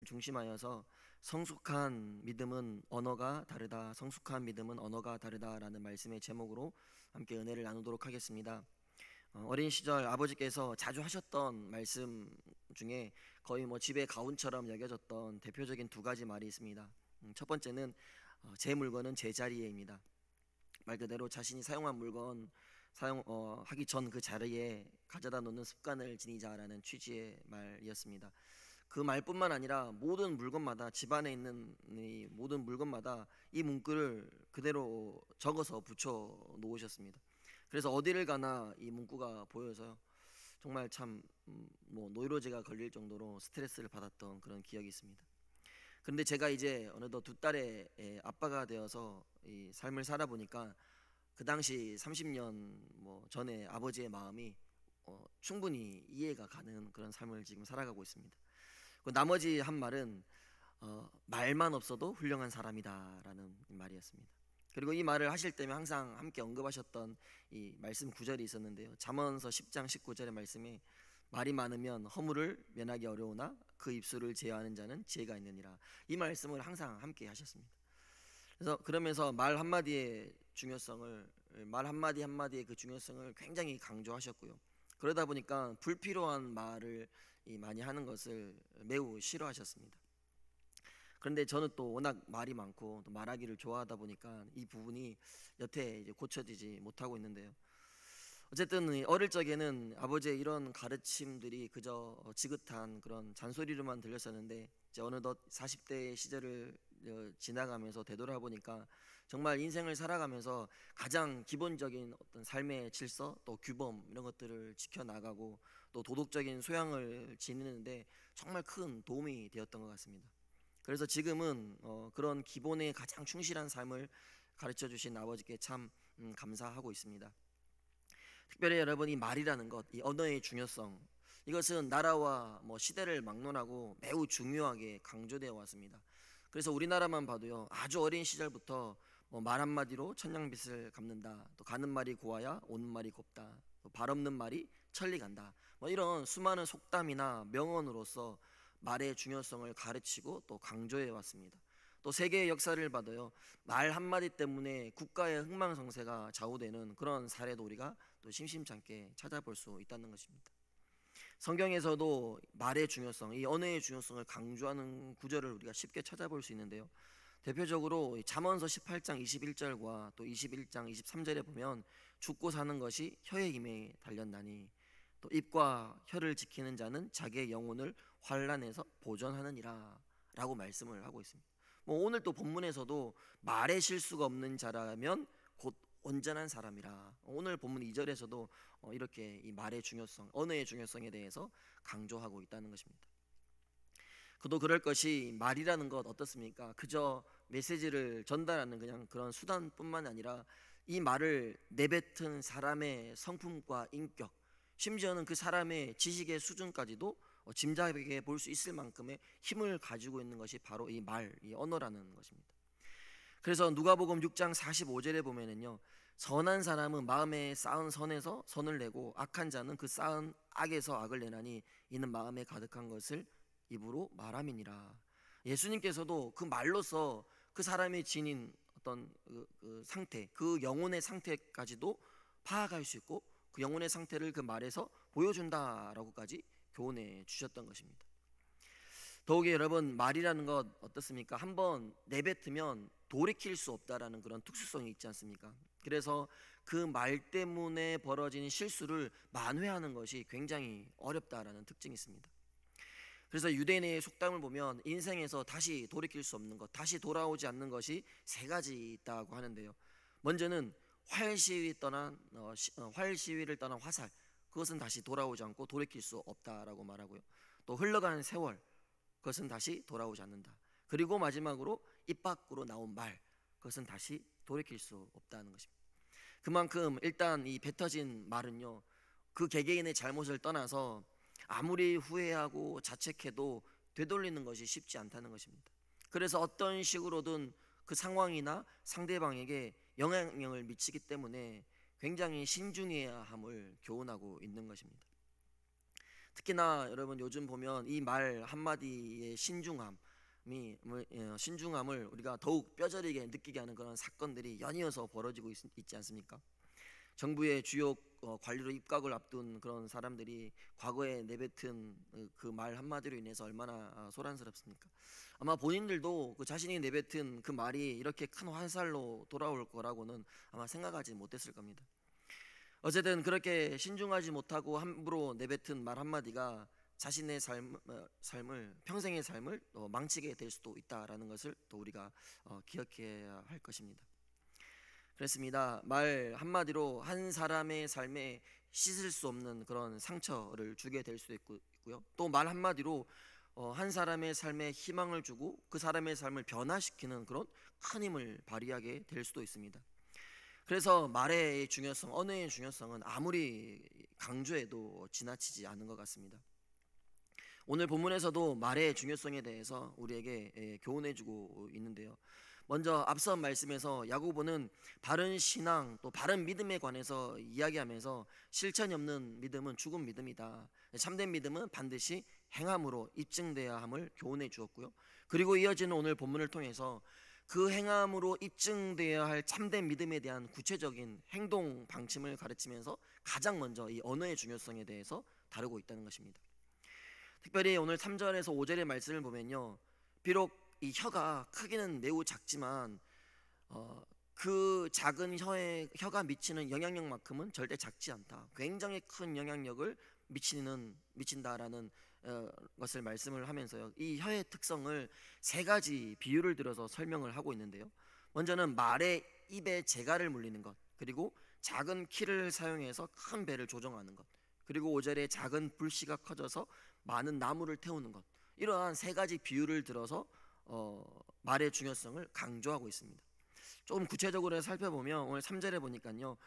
중심하여서 성숙한 믿음은 언어가 다르다, 성숙한 믿음은 언어가 다르다라는 말씀의 제목으로 함께 은혜를 나누도록 하겠습니다. 어린 시절 아버지께서 자주 하셨던 말씀 중에 거의 집의 가훈처럼 여겨졌던 대표적인 두 가지 말이 있습니다. 첫 번째는 제 물건은 제 자리에입니다. 말 그대로 자신이 사용한 물건 하기 전 그 자리에 가져다 놓는 습관을 지니자라는 취지의 말이었습니다. 그 말뿐만 아니라 모든 물건마다, 집안에 있는 이 모든 물건마다 이 문구를 그대로 적어서 붙여 놓으셨습니다. 그래서 어디를 가나 이 문구가 보여서요, 정말 참 노이로제가 걸릴 정도로 스트레스를 받았던 그런 기억이 있습니다. 그런데 제가 이제 어느덧 두 딸의 아빠가 되어서 이 삶을 살아보니까 그 당시 30년 전에 아버지의 마음이 충분히 이해가 가는 그런 삶을 지금 살아가고 있습니다. 그 나머지 한 말은 말만 없어도 훌륭한 사람이다라는 말이었습니다. 그리고 이 말을 하실 때면 항상 함께 언급하셨던 이 말씀 구절이 있었는데요, 잠언서 10장 19절의 말씀에 말이 많으면 허물을 면하기 어려우나 그 입술을 제어하는 자는 지혜가 있느니라, 이 말씀을 항상 함께 하셨습니다. 그래서 그러면서 말 한마디의 그 중요성을 굉장히 강조하셨고요. 그러다 보니까 불필요한 말을 많이 하는 것을 매우 싫어하셨습니다. 그런데 저는 또 워낙 말이 많고 또 말하기를 좋아하다 보니까 이 부분이 여태 이제 고쳐지지 못하고 있는데요. 어쨌든 어릴 적에는 아버지의 이런 가르침들이 그저 지긋한 그런 잔소리로만 들렸었는데, 이제 어느덧 40대 시절을 지나가면서 되돌아보니까 정말 인생을 살아가면서 가장 기본적인 어떤 삶의 질서, 또 규범, 이런 것들을 지켜나가고 또 도덕적인 소양을 지니는데 정말 큰 도움이 되었던 것 같습니다. 그래서 지금은 그런 기본에 가장 충실한 삶을 가르쳐 주신 아버지께 참 감사하고 있습니다. 특별히 여러분, 이 말이라는 것, 이 언어의 중요성, 이것은 나라와 시대를 막론하고 매우 중요하게 강조되어 왔습니다. 그래서 우리나라만 봐도요, 아주 어린 시절부터 말 한마디로 천냥빚을 갚는다, 또 가는 말이 고와야 오는 말이 곱다, 또 발 없는 말이 천리 간다, 이런 수많은 속담이나 명언으로서 말의 중요성을 가르치고 또 강조해 왔습니다. 또 세계의 역사를 봐도요, 말 한마디 때문에 국가의 흥망성쇠가 좌우되는 그런 사례도 우리가 또 심심찮게 찾아볼 수 있다는 것입니다. 성경에서도 말의 중요성, 이 언어의 중요성을 강조하는 구절을 우리가 쉽게 찾아볼 수 있는데요, 대표적으로 잠언서 18장 21절과 또 21장 23절에 보면 죽고 사는 것이 혀의 힘에 달렸나니 또 입과 혀를 지키는 자는 자기의 영혼을 환난에서 보존하느니라 라고 말씀을 하고 있습니다. 오늘 또 본문에서도 말에 실수가 없는 자라면 곧 온전한 사람이라, 오늘 본문 2절에서도 이렇게 이 말의 중요성, 언어의 중요성에 대해서 강조하고 있다는 것입니다. 그도 그럴 것이 말이라는 것 어떻습니까? 그저 메시지를 전달하는 그냥 그런 수단뿐만 아니라 이 말을 내뱉은 사람의 성품과 인격, 심지어는 그 사람의 지식의 수준까지도 짐작해 볼 수 있을 만큼의 힘을 가지고 있는 것이 바로 이 말, 이 언어라는 것입니다. 그래서 누가복음 6장 45절에 보면은요, 선한 사람은 마음에 쌓은 선에서 선을 내고 악한 자는 그 쌓은 악에서 악을 내나니 이는 마음에 가득한 것을 입으로 말함이니라. 예수님께서도 그 말로서 그 사람이 지닌 어떤 그 상태, 그 영혼의 상태까지도 파악할 수 있고 그 영혼의 상태를 그 말에서 보여준다라고까지 교훈해 주셨던 것입니다. 더욱이 여러분, 말이라는 것 어떻습니까? 한번 내뱉으면 돌이킬 수 없다라는 그런 특수성이 있지 않습니까? 그래서 그 말 때문에 벌어진 실수를 만회하는 것이 굉장히 어렵다라는 특징이 있습니다. 그래서 유대인의 속담을 보면 인생에서 다시 돌이킬 수 없는 것, 다시 돌아오지 않는 것이 세 가지 있다고 하는데요, 먼저는 활시위를 떠난 화살, 그것은 다시 돌아오지 않고 돌이킬 수 없다라고 말하고요, 또 흘러가는 세월, 그것은 다시 돌아오지 않는다. 그리고 마지막으로 입 밖으로 나온 말, 그것은 다시 돌이킬 수 없다는 것입니다. 그만큼 일단 이 뱉어진 말은요, 그 개개인의 잘못을 떠나서 아무리 후회하고 자책해도 되돌리는 것이 쉽지 않다는 것입니다. 그래서 어떤 식으로든 그 상황이나 상대방에게 영향력을 미치기 때문에 굉장히 신중해야 함을 교훈하고 있는 것입니다. 특히나 여러분 요즘 보면 이 말 한마디의 신중함을 우리가 더욱 뼈저리게 느끼게 하는 그런 사건들이 연이어서 벌어지고 있지 않습니까? 정부의 주요 관리로 입각을 앞둔 그런 사람들이 과거에 내뱉은 그 말 한마디로 인해서 얼마나 소란스럽습니까? 아마 본인들도 그 자신이 내뱉은 그 말이 이렇게 큰 화살로 돌아올 거라고는 아마 생각하지 못했을 겁니다. 어쨌든 그렇게 신중하지 못하고 함부로 내뱉은 말 한마디가 자신의 삶을 평생의 삶을 망치게 될 수도 있다라는 것을 또 우리가 기억해야 할 것입니다. 그렇습니다. 말 한마디로 한 사람의 삶에 씻을 수 없는 그런 상처를 주게 될 수도 있고요. 또 말 한마디로 한 사람의 삶에 희망을 주고 그 사람의 삶을 변화시키는 그런 큰 힘을 발휘하게 될 수도 있습니다. 그래서 말의 중요성, 언어의 중요성은 아무리 강조해도 지나치지 않은 것 같습니다. 오늘 본문에서도 말의 중요성에 대해서 우리에게 교훈해주고 있는데요. 먼저 앞서 말씀에서 야고보는 바른 신앙 또 바른 믿음에 관해서 이야기하면서 실천이 없는 믿음은 죽은 믿음이다. 참된 믿음은 반드시 행함으로 입증돼야 함을 교훈해 주었고요. 그리고 이어지는 오늘 본문을 통해서 그 행함으로 입증돼야 할 참된 믿음에 대한 구체적인 행동 방침을 가르치면서 가장 먼저 이 언어의 중요성에 대해서 다루고 있다는 것입니다. 특별히 오늘 3절에서 5절의 말씀을 보면요, 비록 이 혀가 크기는 매우 작지만 그 작은 혀가 미치는 영향력만큼은 절대 작지 않다. 굉장히 큰 영향력을 미친다라는 것을 말씀을 하면서요, 이 혀의 특성을 세 가지 비유를 들어서 설명을 하고 있는데요. 먼저는 말의 입에 재갈을 물리는 것, 그리고 작은 키를 사용해서 큰 배를 조종하는 것, 그리고 5절에 작은 불씨가 커져서 많은 나무를 태우는 것, 이러한 세 가지 비유를 들어서 말의 중요성을 강조하고 있습니다. 조금 구체적으로 살펴보면 오늘 3절에 보니까요,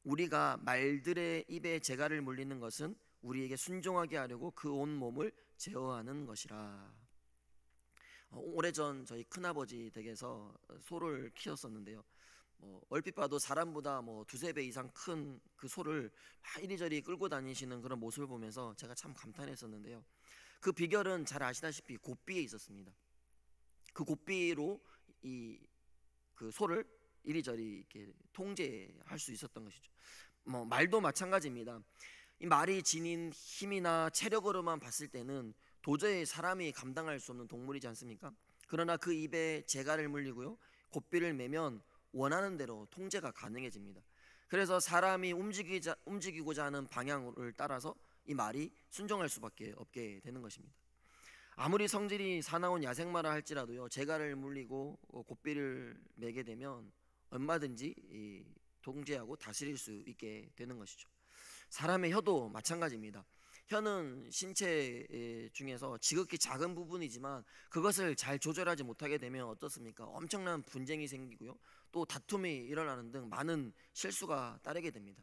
우리가 말들의 입에 재갈을 물리는 것은 우리에게 순종하게 하려고 그 온 몸을 제어하는 것이라. 오래전 저희 큰아버지 댁에서 소를 키웠었는데요, 얼핏 봐도 사람보다 두세 배 이상 큰 그 소를 이리저리 끌고 다니시는 그런 모습을 보면서 제가 참 감탄했었는데요, 그 비결은 잘 아시다시피 곶비에 있었습니다. 그 곶비로 그 소를 이리저리 이렇게 통제할 수 있었던 것이죠. 말도 마찬가지입니다. 이 말이 지닌 힘이나 체력으로만 봤을 때는 도저히 사람이 감당할 수 없는 동물이지 않습니까? 그러나 그 입에 재갈을 물리고요, 곶비를 매면 원하는 대로 통제가 가능해집니다. 그래서 사람이 움직이고자 하는 방향을 따라서 이 말이 순종할 수밖에 없게 되는 것입니다. 아무리 성질이 사나운 야생마라 할지라도요, 재갈을 물리고 곶비를 매게 되면 얼마든지 통제하고 다스릴 수 있게 되는 것이죠. 사람의 혀도 마찬가지입니다. 혀는 신체 중에서 지극히 작은 부분이지만 그것을 잘 조절하지 못하게 되면 어떻습니까? 엄청난 분쟁이 생기고요, 또 다툼이 일어나는 등 많은 실수가 따르게 됩니다.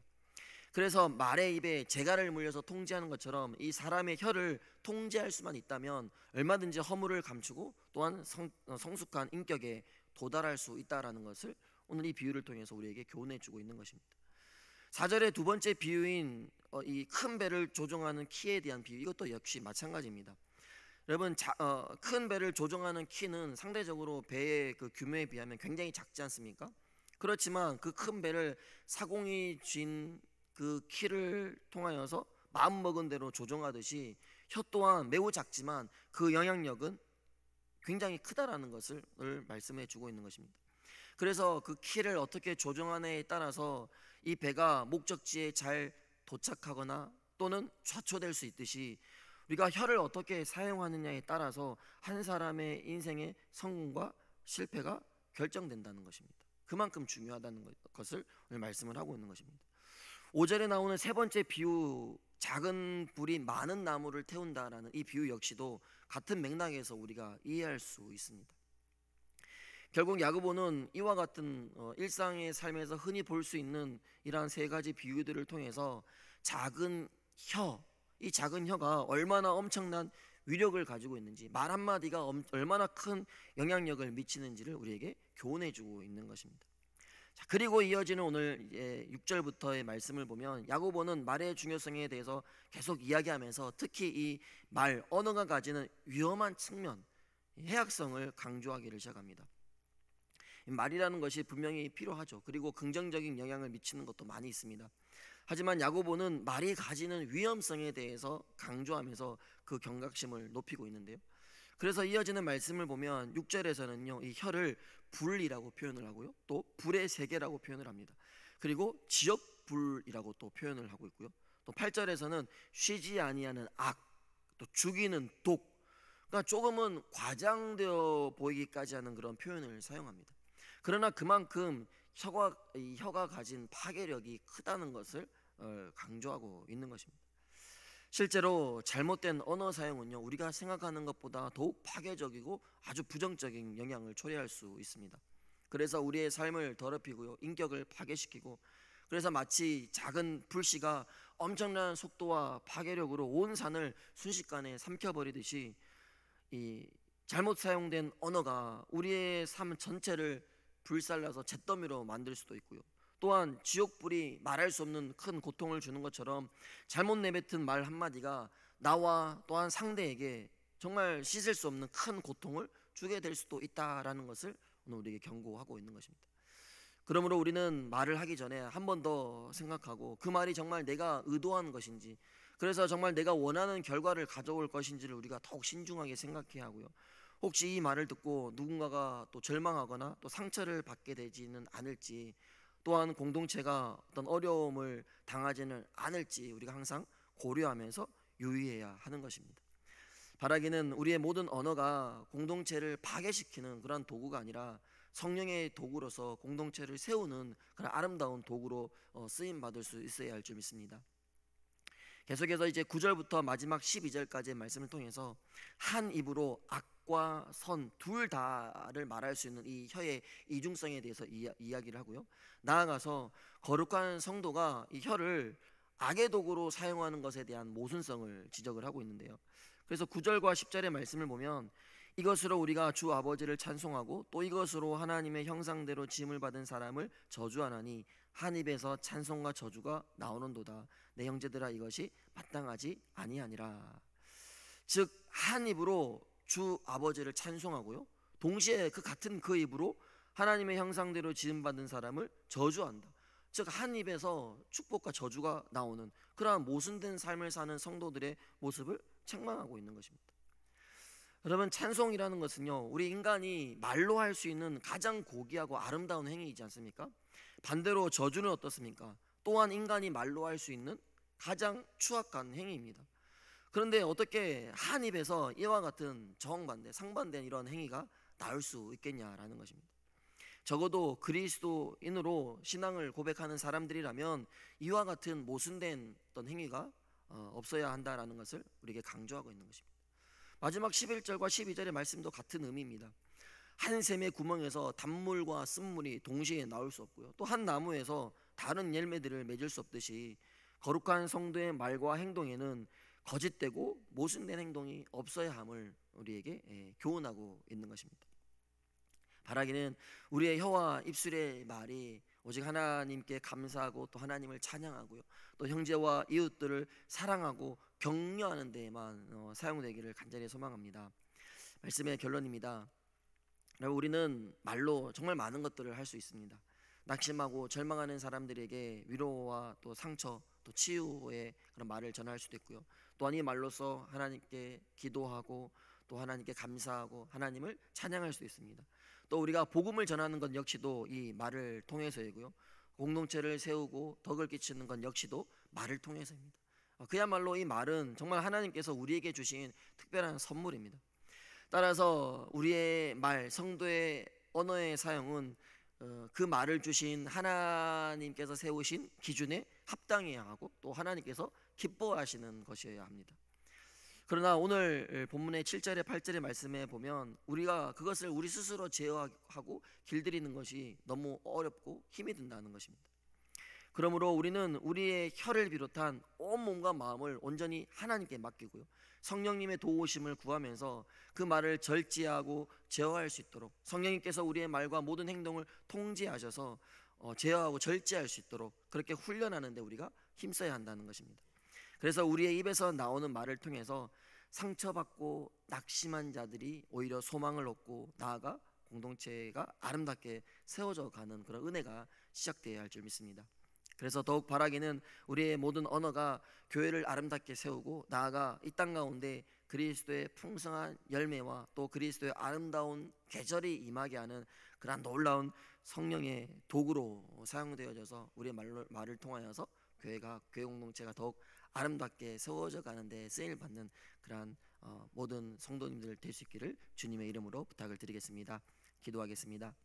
그래서 말의 입에 재갈을 물려서 통제하는 것처럼 이 사람의 혀를 통제할 수만 있다면 얼마든지 허물을 감추고 또한 성숙한 인격에 도달할 수 있다라는 것을 오늘 이 비유를 통해서 우리에게 교훈해 주고 있는 것입니다. 4절의 두 번째 비유인 이 큰 배를 조종하는 키에 대한 비유, 이것도 역시 마찬가지입니다. 여러분, 큰 배를 조종하는 키는 상대적으로 배의 그 규모에 비하면 굉장히 작지 않습니까? 그렇지만 그 큰 배를 사공이 쥔 그 키를 통하여서 마음먹은 대로 조종하듯이 혀 또한 매우 작지만 그 영향력은 굉장히 크다라는 것을 말씀해 주고 있는 것입니다. 그래서 그 키를 어떻게 조정하느냐에 따라서 이 배가 목적지에 잘 도착하거나 또는 좌초될 수 있듯이 우리가 혀를 어떻게 사용하느냐에 따라서 한 사람의 인생의 성공과 실패가 결정된다는 것입니다. 그만큼 중요하다는 것을 오늘 말씀을 하고 있는 것입니다. 5절에 나오는 세 번째 비유, 작은 불이 많은 나무를 태운다라는 이 비유 역시도 같은 맥락에서 우리가 이해할 수 있습니다. 결국 야고보는 이와 같은 일상의 삶에서 흔히 볼 수 있는 이러한 세 가지 비유들을 통해서 작은 혀, 이 작은 혀가 얼마나 엄청난 위력을 가지고 있는지, 말 한마디가 얼마나 큰 영향력을 미치는지를 우리에게 교훈해 주고 있는 것입니다. 자, 그리고 이어지는 오늘 6절부터의 말씀을 보면 야고보는 말의 중요성에 대해서 계속 이야기하면서 특히 이 말, 언어가 가지는 위험한 측면, 해악성을 강조하기를 시작합니다. 말이라는 것이 분명히 필요하죠. 그리고 긍정적인 영향을 미치는 것도 많이 있습니다. 하지만 야고보는 말이 가지는 위험성에 대해서 강조하면서 그 경각심을 높이고 있는데요. 그래서 이어지는 말씀을 보면 6절에서는요, 이 혀를 불이라고 표현을 하고요, 또 불의 세계라고 표현을 합니다. 그리고 지역불이라고 또 표현을 하고 있고요. 또 8절에서는 쉬지 아니하는 악, 또 죽이는 독, 그러니까 조금은 과장되어 보이기까지 하는 그런 표현을 사용합니다. 그러나 그만큼 혀가 가진 파괴력이 크다는 것을 강조하고 있는 것입니다. 실제로 잘못된 언어 사용은요, 우리가 생각하는 것보다 더욱 파괴적이고 아주 부정적인 영향을 초래할 수 있습니다. 그래서 우리의 삶을 더럽히고요, 인격을 파괴시키고, 그래서 마치 작은 불씨가 엄청난 속도와 파괴력으로 온 산을 순식간에 삼켜버리듯이 이 잘못 사용된 언어가 우리의 삶 전체를 불살라서 잿더미로 만들 수도 있고요, 또한 지옥불이 말할 수 없는 큰 고통을 주는 것처럼 잘못 내뱉은 말 한마디가 나와 또한 상대에게 정말 씻을 수 없는 큰 고통을 주게 될 수도 있다라는 것을 오늘 우리에게 경고하고 있는 것입니다. 그러므로 우리는 말을 하기 전에 한 번 더 생각하고 그 말이 정말 내가 의도한 것인지, 그래서 정말 내가 원하는 결과를 가져올 것인지를 우리가 더욱 신중하게 생각해야 하고요, 혹시 이 말을 듣고 누군가가 또 절망하거나 또 상처를 받게 되지는 않을지, 또한 공동체가 어떤 어려움을 당하지는 않을지 우리가 항상 고려하면서 유의해야 하는 것입니다. 바라기는 우리의 모든 언어가 공동체를 파괴시키는 그런 도구가 아니라 성령의 도구로서 공동체를 세우는 그런 아름다운 도구로 쓰임 받을 수 있어야 할 줄 믿습니다. 계속해서 이제 9절부터 마지막 12절까지의 말씀을 통해서 한 입으로 악과 선 둘 다를 말할 수 있는 이 혀의 이중성에 대해서 이야기를 하고요, 나아가서 거룩한 성도가 이 혀를 악의 도구로 사용하는 것에 대한 모순성을 지적을 하고 있는데요. 그래서 9절과 10절의 말씀을 보면 이것으로 우리가 주 아버지를 찬송하고 또 이것으로 하나님의 형상대로 지음을 받은 사람을 저주하나니 한 입에서 찬송과 저주가 나오는도다. 내 형제들아, 이것이 마땅하지 아니하니라. 즉 한 입으로 주 아버지를 찬송하고요, 동시에 같은 그 입으로 하나님의 형상대로 지음받은 사람을 저주한다. 즉 한 입에서 축복과 저주가 나오는 그러한 모순된 삶을 사는 성도들의 모습을 책망하고 있는 것입니다. 여러분, 찬송이라는 것은요, 우리 인간이 말로 할 수 있는 가장 고귀하고 아름다운 행위이지 않습니까? 반대로 저주는 어떻습니까? 또한 인간이 말로 할 수 있는 가장 추악한 행위입니다. 그런데 어떻게 한 입에서 이와 같은 정반대, 상반된 이런 행위가 나올 수 있겠냐라는 것입니다. 적어도 그리스도인으로 신앙을 고백하는 사람들이라면 이와 같은 모순된 어떤 행위가 없어야 한다라는 것을 우리에게 강조하고 있는 것입니다. 마지막 11절과 12절의 말씀도 같은 의미입니다. 한 샘의 구멍에서 단물과 쓴물이 동시에 나올 수 없고요, 또 한 나무에서 다른 열매들을 맺을 수 없듯이 거룩한 성도의 말과 행동에는 거짓되고 모순된 행동이 없어야 함을 우리에게 교훈하고 있는 것입니다. 바라기는 우리의 혀와 입술의 말이 오직 하나님께 감사하고 또 하나님을 찬양하고요, 또 형제와 이웃들을 사랑하고 격려하는 데에만 사용되기를 간절히 소망합니다. 말씀의 결론입니다. 우리는 말로 정말 많은 것들을 할 수 있습니다. 낙심하고 절망하는 사람들에게 위로와 또 상처, 또 치유의 그런 말을 전할 수도 있고요, 또한 이 말로서 하나님께 기도하고 또 하나님께 감사하고 하나님을 찬양할 수 있습니다. 또 우리가 복음을 전하는 것 역시도 이 말을 통해서이고요, 공동체를 세우고 덕을 끼치는 것 역시도 말을 통해서입니다. 그야말로 이 말은 정말 하나님께서 우리에게 주신 특별한 선물입니다. 따라서 우리의 말, 성도의 언어의 사용은 그 말을 주신 하나님께서 세우신 기준에 합당해야 하고 또 하나님께서 기뻐하시는 것이어야 합니다. 그러나 오늘 본문의 7절에 8절의 말씀에 보면 우리가 그것을 우리 스스로 제어하고 길들이는 것이 너무 어렵고 힘이 든다는 것입니다. 그러므로 우리는 우리의 혀를 비롯한 온 몸과 마음을 온전히 하나님께 맡기고요, 성령님의 도우심을 구하면서 그 말을 절제하고 제어할 수 있도록 성령님께서 우리의 말과 모든 행동을 통제하셔서 제어하고 절제할 수 있도록 그렇게 훈련하는데 우리가 힘써야 한다는 것입니다. 그래서 우리의 입에서 나오는 말을 통해서 상처받고 낙심한 자들이 오히려 소망을 얻고 나아가 공동체가 아름답게 세워져 가는 그런 은혜가 시작되어야 할 줄 믿습니다. 그래서 더욱 바라기는 우리의 모든 언어가 교회를 아름답게 세우고 나아가 이 땅 가운데 그리스도의 풍성한 열매와 또 그리스도의 아름다운 계절이 임하게 하는 그러한 놀라운 성령의 도구로 사용되어져서 우리의 말을 통하여서 교회 공동체가 더욱 아름답게 세워져 가는데 쓰임 받는 그러한 모든 성도님들 될 수 있기를 주님의 이름으로 부탁을 드리겠습니다. 기도하겠습니다.